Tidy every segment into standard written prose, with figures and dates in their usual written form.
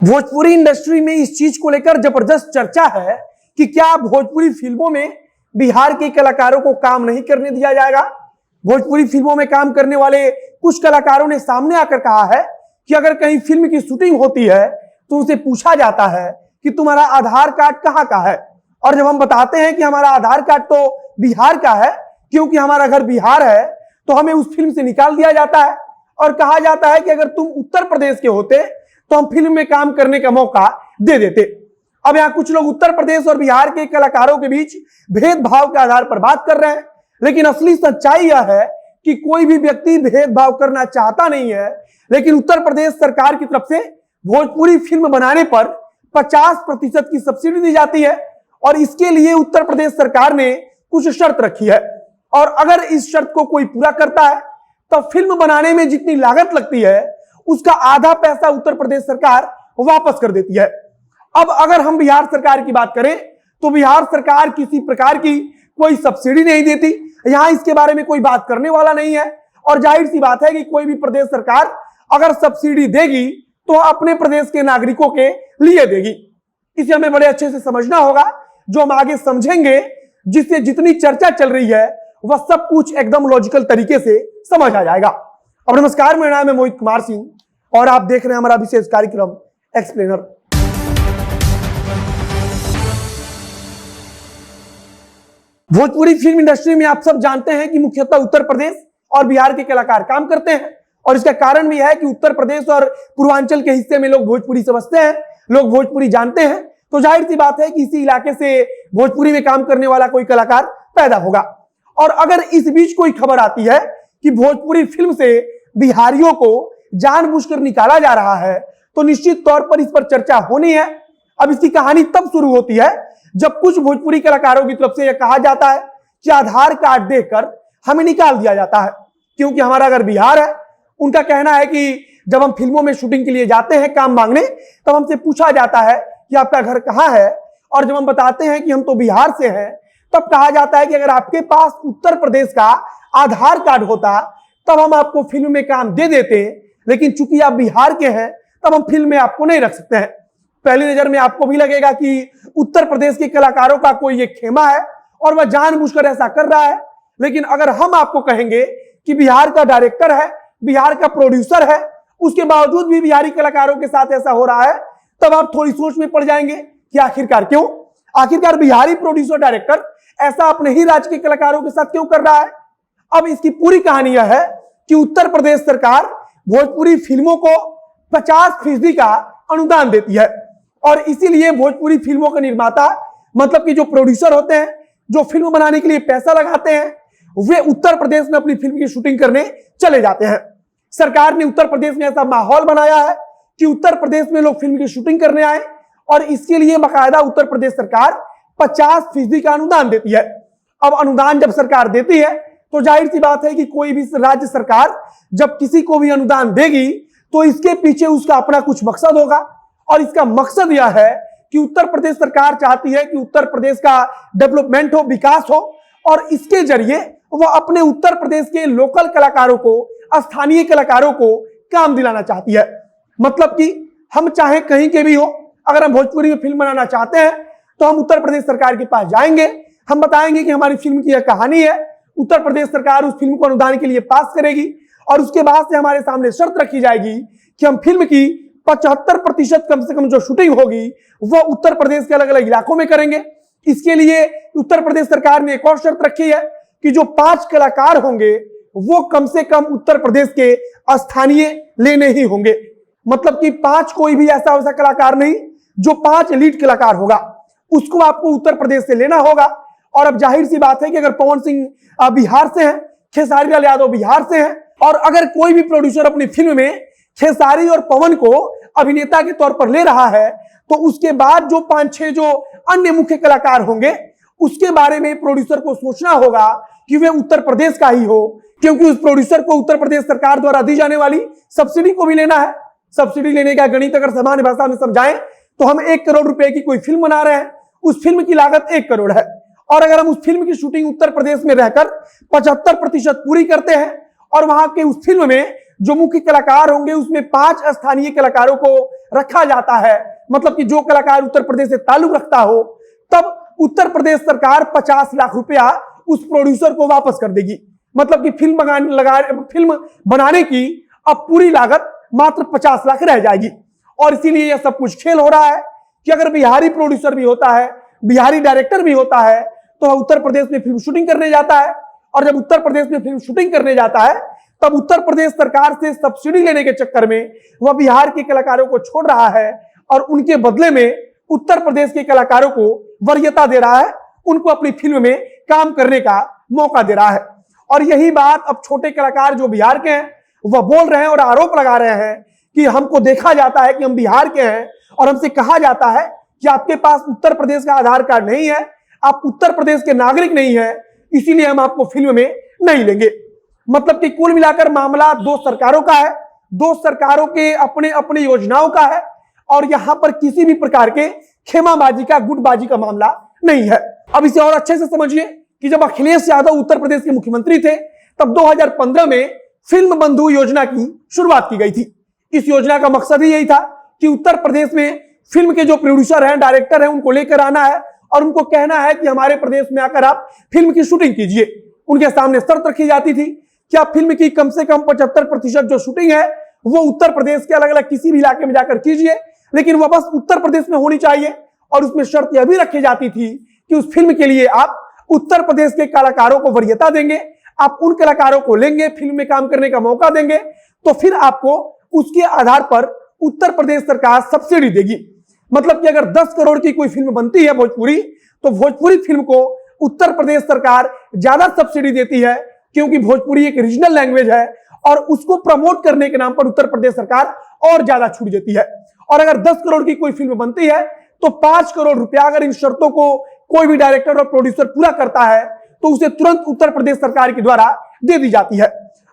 Bhojpuri industry में इस चीज को लेकर जबरदस्त चर्चा है कि क्या भोजपुरी फिल्मों में बिहार के कलाकारों को काम नहीं करने दिया जाएगा। भोजपुरी फिल्मों में काम करने वाले कुछ कलाकारों ने सामने आकर कहा है कि अगर कहीं फिल्म की शूटिंग होती है तो उनसे पूछा जाता है कि तुम्हारा आधार कार्ड कहाँ का है, और जब हम बताते हैं कि हमारा आधार कार्ड तो बिहार का है क्योंकि हमारा घर बिहार है, तो हमें उस फिल्म से निकाल दिया जाता है और कहा जाता है कि अगर तुम उत्तर प्रदेश के होते तो हम फिल्म में काम करने का मौका दे देते। अब यहाँ कुछ लोग उत्तर प्रदेश और बिहार के कलाकारों के बीच भेदभाव के आधार पर बात कर रहे हैं, लेकिन असली सच्चाई यह है कि कोई भी व्यक्ति भेदभाव करना चाहता नहीं है। लेकिन उत्तर प्रदेश सरकार की तरफ से भोजपुरी फिल्म बनाने पर 50% की सब्सिडी दी जाती है और इसके लिए उत्तर प्रदेश सरकार ने कुछ शर्त रखी है, और अगर इस शर्त को कोई पूरा करता है तो फिल्म बनाने में जितनी लागत लगती है उसका आधा पैसा उत्तर प्रदेश सरकार वापस कर देती है। अब अगर हम बिहार सरकार की बात करें तो बिहार सरकार किसी प्रकार की कोई सब्सिडी नहीं देती, यहां इसके बारे में कोई बात करने वाला नहीं है। और जाहिर सी बात है कि कोई भी प्रदेश सरकार अगर सब्सिडी देगी तो अपने प्रदेश के नागरिकों के लिए देगी। इसे हमें बड़े अच्छे से समझना होगा, जो हम आगे समझेंगे, जिससे जितनी चर्चा चल रही है वह सब कुछ एकदम लॉजिकल तरीके से समझ आ जाएगा। अब नमस्कार, मेरा नाम है मोहित कुमार सिंह और आप देख रहे हैं हमारा विशेष कार्यक्रम एक्सप्लेनर। भोजपुरी फिल्म इंडस्ट्री में आप सब जानते हैं कि मुख्यतः उत्तर प्रदेश और बिहार के कलाकार काम करते हैं, और इसका कारण भी है कि उत्तर प्रदेश और पूर्वांचल के हिस्से में लोग भोजपुरी समझते हैं, लोग भोजपुरी जानते हैं, तो जाहिर सी बात है कि इसी इलाके से भोजपुरी में काम करने वाला कोई कलाकार पैदा होगा। और अगर इस बीच कोई खबर आती है कि भोजपुरी फिल्म से बिहारियों को जानबूझकर निकाला जा रहा है तो निश्चित तौर पर इस पर चर्चा होनी है। अब इसकी कहानी तब शुरू होती है जब कुछ भोजपुरी कलाकारों की तरफ से यह कहा जाता है कि आधार कार्ड देकर हमें निकाल दिया जाता है क्योंकि हमारा घर बिहार है। उनका कहना है कि जब हम फिल्मों में शूटिंग के लिए जाते हैं काम मांगने, तब हमसे पूछा जाता है कि आपका घर कहाँ है, और जब हम बताते हैं कि हम तो बिहार से हैं तब कहा जाता है कि अगर आपके पास उत्तर प्रदेश का आधार कार्ड होता तब हम आपको फिल्म में काम दे देते, लेकिन चूंकि आप बिहार के हैं तब हम फिल्म में आपको नहीं रख सकते हैं। पहली नजर में आपको भी लगेगा कि उत्तर प्रदेश के कलाकारों का कोई एक खेमा है और वह जानबूझकर ऐसा कर रहा है, लेकिन अगर हम आपको कहेंगे कि बिहार का डायरेक्टर है, बिहार का प्रोड्यूसर है, उसके बावजूद भी बिहारी कलाकारों के साथ ऐसा हो रहा है, तब आप थोड़ी सोच में पड़ जाएंगे कि आखिरकार क्यों, आखिरकार बिहारी प्रोड्यूसर डायरेक्टर ऐसा अपने ही राज्य के कलाकारों के साथ क्यों कर रहा है। अब इसकी पूरी कहानी यह है कि उत्तर प्रदेश सरकार भोजपुरी फिल्मों को 50% का अनुदान देती है, और इसीलिए भोजपुरी फिल्मों के निर्माता, मतलब कि जो प्रोड्यूसर होते हैं, जो फिल्म बनाने के लिए पैसा लगाते हैं, वे उत्तर प्रदेश में अपनी फिल्म की शूटिंग करने चले जाते हैं। सरकार ने उत्तर प्रदेश में ऐसा माहौल बनाया है कि उत्तर प्रदेश में लोग फिल्म की शूटिंग करने आए, और इसके लिए बाकायदा उत्तर प्रदेश सरकार 50% का अनुदान देती है। अब अनुदान जब सरकार देती है तो जाहिर सी बात है कि कोई भी राज्य सरकार जब किसी को भी अनुदान देगी तो इसके पीछे उसका अपना कुछ मकसद होगा, और इसका मकसद यह है कि उत्तर प्रदेश सरकार चाहती है कि उत्तर प्रदेश का डेवलपमेंट हो, विकास हो, और इसके जरिए वह अपने उत्तर प्रदेश के लोकल कलाकारों को, स्थानीय कलाकारों को काम दिलाना चाहती है। मतलब कि हम चाहे कहीं के भी हो, अगर हम भोजपुरी में फिल्म बनाना चाहते हैं तो हम उत्तर प्रदेश सरकार के पास जाएंगे, हम बताएंगे कि हमारी फिल्म की यह कहानी है, उत्तर प्रदेश सरकार उस फिल्म को अनुदान के लिए पास करेगी, और उसके बाद से हमारे सामने शर्त रखी जाएगी कि हम फिल्म की 75% कम से कम जो शूटिंग होगी वह उत्तर प्रदेश के अलग अलग इलाकों में करेंगे। इसके लिए उत्तर प्रदेश सरकार ने एक और शर्त रखी है कि जो 5 कलाकार होंगे वो कम से कम उत्तर प्रदेश के स्थानीय लेने ही होंगे। मतलब कि 5 कोई भी ऐसा वैसा कलाकार नहीं, जो 5 लीड कलाकार होगा उसको आपको उत्तर प्रदेश से लेना होगा। और अब जाहिर सी बात है कि अगर पवन सिंह बिहार से हैं, खेसारी लाल यादव बिहार से हैं, और अगर कोई भी प्रोड्यूसर अपनी फिल्म में खेसारी और पवन को अभिनेता के तौर पर ले रहा है तो उसके बाद जो 5-6 जो अन्य मुख्य कलाकार होंगे उसके बारे में प्रोड्यूसर को सोचना होगा कि वे उत्तर प्रदेश का ही हो, क्योंकि उस प्रोड्यूसर को उत्तर प्रदेश सरकार द्वारा दी जाने वाली सब्सिडी को भी लेना है। सब्सिडी लेने का गणित अगर सामान्य भाषा में समझाएं तो हम 1 करोड़ रुपए की कोई फिल्म बना रहे हैं, उस फिल्म की लागत 1 करोड़ है, और अगर हम उस फिल्म की शूटिंग उत्तर प्रदेश में रहकर 75% पूरी करते हैं और वहां के उस फिल्म में जो मुख्य कलाकार होंगे उसमें 5 स्थानीय कलाकारों को रखा जाता है, मतलब कि जो कलाकार उत्तर प्रदेश से ताल्लुक रखता हो, तब उत्तर प्रदेश सरकार 50 लाख रुपया उस प्रोड्यूसर को वापस कर देगी। मतलब कि फिल्म बनाने की अब पूरी लागत मात्र 50 लाख रह जाएगी। और इसीलिए यह सब कुछ खेल हो रहा है कि अगर बिहारी प्रोड्यूसर भी होता है, बिहारी डायरेक्टर भी होता है, तो वह उत्तर प्रदेश में फिल्म शूटिंग करने जाता है, और जब उत्तर प्रदेश में फिल्म शूटिंग करने जाता है तब उत्तर प्रदेश सरकार से सब्सिडी लेने के चक्कर में वह बिहार के कलाकारों को छोड़ रहा है और उनके बदले में उत्तर प्रदेश के कलाकारों को वरीयता दे रहा है, उनको अपनी फिल्म में काम करने का मौका दे रहा है। और यही बात अब छोटे कलाकार जो बिहार के हैं वह बोल रहे हैं और आरोप लगा रहे हैं कि हमको देखा जाता है कि हम बिहार के हैं और हमसे कहा जाता है कि आपके पास उत्तर प्रदेश का आधार कार्ड नहीं है, आप उत्तर प्रदेश के नागरिक नहीं है, इसीलिए हम आपको फिल्म में नहीं लेंगे। मतलब कि कुल मिलाकर मामला दो सरकारों का है, दो सरकारों के अपने अपने योजनाओं का है, और यहां पर किसी भी प्रकार के खेमाबाजी का, गुटबाजी का मामला नहीं है। अब इसे और अच्छे से समझिए कि जब अखिलेश यादव उत्तर प्रदेश के मुख्यमंत्री थे तब 2015 में फिल्म बंधु योजना की शुरुआत की गई थी। इस योजना का मकसद ही यही था कि उत्तर प्रदेश में फिल्म के जो प्रोड्यूसर हैं, डायरेक्टर हैं, उनको लेकर आना है और उनको कहना है कि हमारे प्रदेश में आकर आप फिल्म की शूटिंग कीजिए। उनके सामने शर्त रखी जाती थी कि आप फिल्म की कम से कम 75% जो शूटिंग है वो उत्तर प्रदेश के अलग अलग किसी भी इलाके में जाकर कीजिए, लेकिन वह बस उत्तर प्रदेश में होनी चाहिए। और उसमें शर्त यह भी रखी जाती थी कि उस फिल्म के लिए आप उत्तर प्रदेश के कलाकारों को वरीयता देंगे, आप उन कलाकारों को लेंगे, फिल्म में काम करने का मौका देंगे, तो फिर आपको उसके आधार पर उत्तर प्रदेश सरकार सब्सिडी देगी। मतलब कि अगर 10 करोड़ की कोई फिल्म बनती है भोजपुरी, तो भोजपुरी फिल्म को उत्तर प्रदेश सरकार ज्यादा सब्सिडी देती है, क्योंकि भोजपुरी एक रीजनल लैंग्वेज है और उसको प्रमोट करने के नाम पर उत्तर प्रदेश सरकार और ज्यादा छूट देती है। और अगर 10 करोड़ की कोई फिल्म बनती है तो 5 करोड़ रुपया अगर इन शर्तों को कोई भी डायरेक्टर और प्रोड्यूसर पूरा करता है तो उसे तुरंत उत्तर प्रदेश सरकार के द्वारा दे दी जाती है।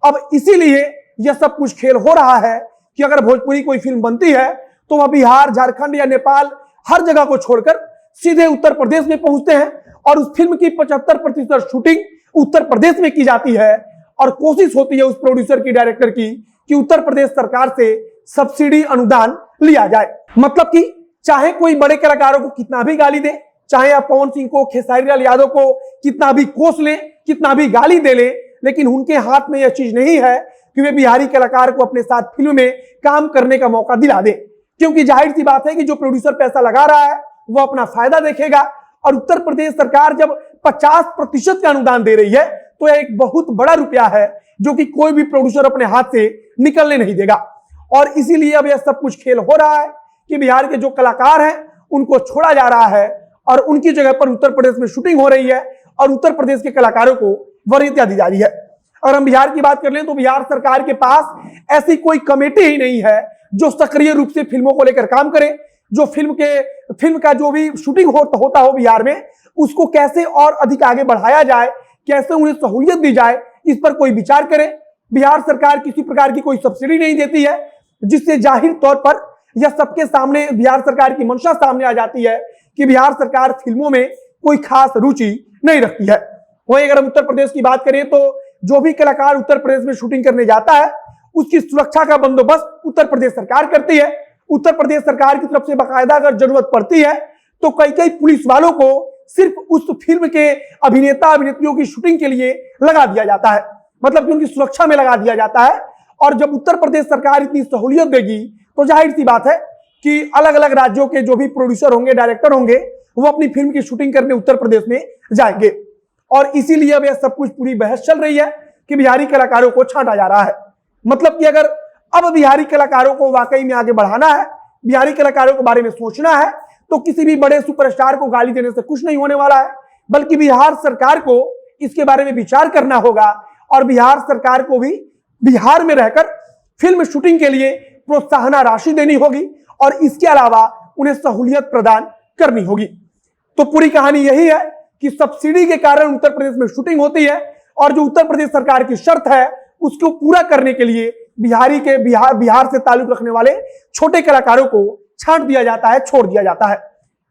अब इसीलिए यह सब कुछ खेल हो रहा है कि अगर भोजपुरी कोई फिल्म बनती है तो वह बिहार, झारखंड या नेपाल हर जगह को छोड़कर सीधे उत्तर प्रदेश में पहुंचते हैं और उस फिल्म की 75% शूटिंग उत्तर प्रदेश में की जाती है। और कोशिश होती है उस प्रोड्यूसर की, डायरेक्टर की, कि उत्तर प्रदेश सरकार से सब्सिडी अनुदान लिया जाए। मतलब कि चाहे कोई बड़े कलाकारों को कितना भी गाली दे, चाहे आप पवन सिंह को, खेसारी लाल यादव को कितना भी कोस लें, कितना भी गाली दे ले, लेकिन उनके हाथ में यह चीज नहीं है कि वे बिहारी कलाकार को अपने साथ फिल्म में काम करने का मौका दिला दे। क्योंकि जाहिर सी बात है कि जो प्रोड्यूसर पैसा लगा रहा है वो अपना फायदा देखेगा, और उत्तर प्रदेश सरकार जब 50% का अनुदान दे रही है तो यह एक बहुत बड़ा रुपया है जो कि कोई भी प्रोड्यूसर अपने हाथ से निकलने नहीं देगा। और इसीलिए अब यह सब कुछ खेल हो रहा है कि बिहार के जो कलाकार हैं उनको छोड़ा जा रहा है और उनकी जगह पर उत्तर प्रदेश में शूटिंग हो रही है और उत्तर प्रदेश के कलाकारों को वरीयता दी जा रही है। अगर हम बिहार की बात कर लें तो बिहार सरकार के पास ऐसी कोई कमेटी ही नहीं है जो सक्रिय रूप से फिल्मों को लेकर काम करे, जो फिल्म का जो भी शूटिंग होता हो बिहार में, उसको कैसे और अधिक आगे बढ़ाया जाए, कैसे उन्हें सहूलियत दी जाए, इस पर कोई विचार करे। बिहार सरकार किसी प्रकार की कोई सब्सिडी नहीं देती है, जिससे जाहिर तौर पर यह सबके सामने बिहार सरकार की मंशा सामने आ जाती है कि बिहार सरकार फिल्मों में कोई खास रुचि नहीं रखती है। वहीं अगर हम उत्तर प्रदेश की बात करें तो जो भी कलाकार उत्तर प्रदेश में शूटिंग करने जाता है उसकी सुरक्षा का बंदोबस्त उत्तर प्रदेश सरकार करती है। उत्तर प्रदेश सरकार की तरफ से बाकायदा अगर जरूरत पड़ती है तो कई पुलिस वालों को सिर्फ उस फिल्म के अभिनेता अभिनेत्रियों की शूटिंग के लिए लगा दिया जाता है, मतलब कि उनकी सुरक्षा में लगा दिया जाता है। और जब उत्तर प्रदेश सरकार इतनी सहूलियत देगी तो जाहिर सी बात है कि अलग अलग राज्यों के जो भी प्रोड्यूसर होंगे, डायरेक्टर होंगे, वो अपनी फिल्म की शूटिंग करने उत्तर प्रदेश में जाएंगे। और इसीलिए अब यह सब कुछ पूरी बहस चल रही है कि बिहारी कलाकारों को छांटा जा रहा है। मतलब कि अगर अब बिहारी कलाकारों को वाकई में आगे बढ़ाना है, बिहारी कलाकारों के बारे में सोचना है, तो किसी भी बड़े सुपरस्टार को गाली देने से कुछ नहीं होने वाला है, बल्कि बिहार सरकार को इसके बारे में विचार करना होगा और बिहार सरकार को भी बिहार में रहकर फिल्म शूटिंग के लिए प्रोत्साहन राशि देनी होगी और इसके अलावा उन्हें सहूलियत प्रदान करनी होगी। तो पूरी कहानी यही है कि सब्सिडी के कारण उत्तर प्रदेश में शूटिंग होती है और जो उत्तर प्रदेश सरकार की शर्त है उसको पूरा करने के लिए बिहार से ताल्लुक रखने वाले छोटे कलाकारों को छांट दिया जाता है, छोड़ दिया जाता है।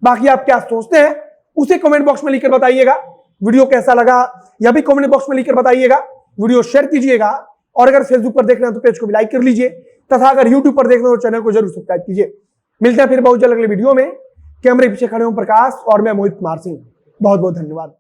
बाकी आप क्या सोचते हैं उसे कमेंट बॉक्स में लिखकर बताइएगा। वीडियो कैसा लगा यह भी कमेंट बॉक्स में लिखकर बताइएगा। वीडियो शेयर कीजिएगा और अगर फेसबुक पर देख रहे हैं तो पेज को भी लाइक कर लीजिए तथा अगर यूट्यूब पर देख रहे हो तो चैनल को जरूर सब्सक्राइब कीजिए। मिलते हैं फिर बहुत जल्द अगले वीडियो में। कैमरे पीछे खड़े हूं प्रकाश और मैं मोहित कुमार सिंह। बहुत बहुत धन्यवाद।